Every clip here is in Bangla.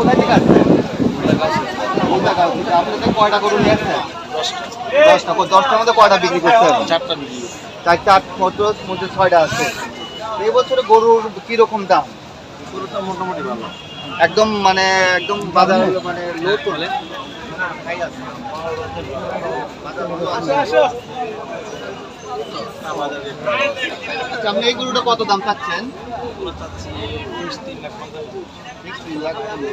কোথায় থেকে আসছেন? আপনাদের কয়টা গরু নিয়ে আসছেন? 10টা। 10টার মধ্যে কয়টা বিক্রি করছেন? 4টা বিক্রি। 4টা, 8 মধ্যে 6টা আছে। এই বছরে গরুর কিরকম দাম? গরুটা মোটামুটি ভালো। একদম মানে একদম বাজার মানে লো চলে। আপনি এই গরুটা কত দাম চাচ্ছেন?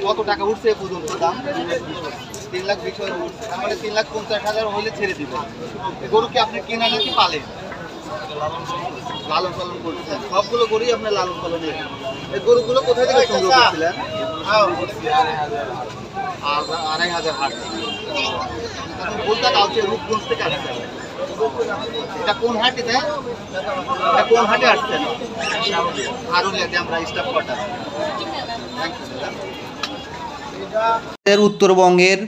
কত টাকা উঠছে এ পর্যন্ত দাম? 3,20,000 উঠছে। তার মানে 3,50,000 হলে ছেড়ে দিবেন। এই গরু কি আপনি কেনা নাকি পালেন? লালন পালন করছেন। সবগুলো গরুই আপনার লালন পালনের। এই গরুগুলো কোথায় থেকে সংগ্রহ করছিলেন? 2,500 হাট। বলতে কাউকে রূপগঞ্জ থেকে আসছেন। এটা কোন হাট? এটা কোন হাটে আসছেন? হারুলিয়াতে আমরা স্টাফ কোয়ার্টার। উত্তরবঙ্গের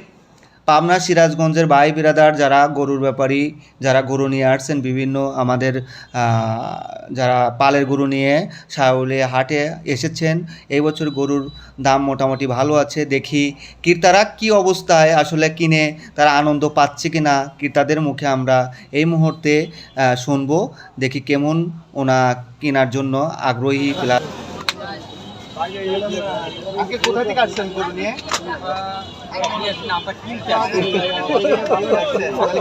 পাবনা সিরাজগঞ্জের ভাই বিরাদার যারা গরুর ব্যাপারী, যারা গরু নিয়ে আসছেন বিভিন্ন আমাদের যারা পালের গরু নিয়ে শাওলিয়া হাটে এসেছেন, এই বছর গরুর দাম মোটামুটি ভালো আছে। দেখি ক্রেতারা কি অবস্থায় আসলে কিনে তারা আনন্দ পাচ্ছে কি না, ক্রেতাদের মুখে আমরা এই মুহূর্তে শুনবো। দেখি কেমন ওনা কেনার জন্য আগ্রহী প্লাস। আজকে কোথা থেকে আসছেন গরু নিয়ে?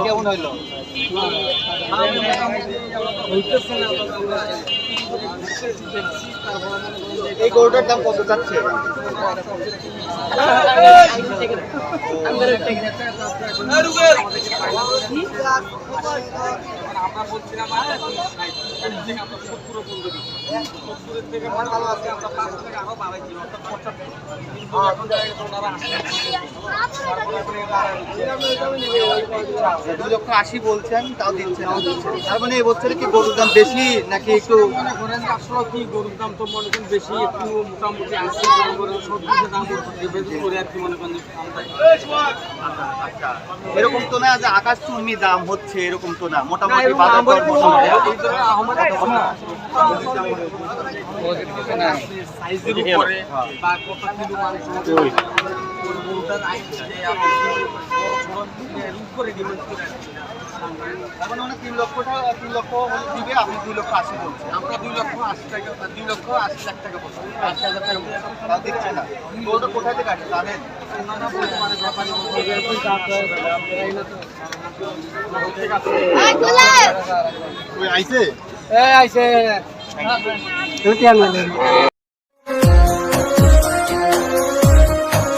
কেমন হইলো? এই গরুটার দাম কত চাচ্ছে? আমরা বলছিলাম দুই লক্ষ 80 বলছেন, তাও দিচ্ছেন। তার মানে এবছরে কি গরুর দাম বেশি নাকি একটু? আসলে কি গরুর দাম তো মনে করেন বেশি, একটু মোটামুটি আসছে। সবজির দাম করে আর কি মনে করেন এরকম তো না যে আকাশ চুম্বি দাম হচ্ছে, এরকম তো না। মোটামুটি বাজার দর সাইজের উপরে বা কত কিলো মাংস গরুটার করে ডিমান্ড করে এখন অনেক 3 লক্ষ টাকা 3 লক্ষ দিবে, আপনি 2 লক্ষ 80 বলছেন। আমরা 2 লক্ষ 80 টাকা 2 লক্ষ 80 লাখ টাকা বলছি। 80,000 টাকা তাও দিচ্ছে না। গরুটা কোথায় থেকে আসে জানেন? আইছে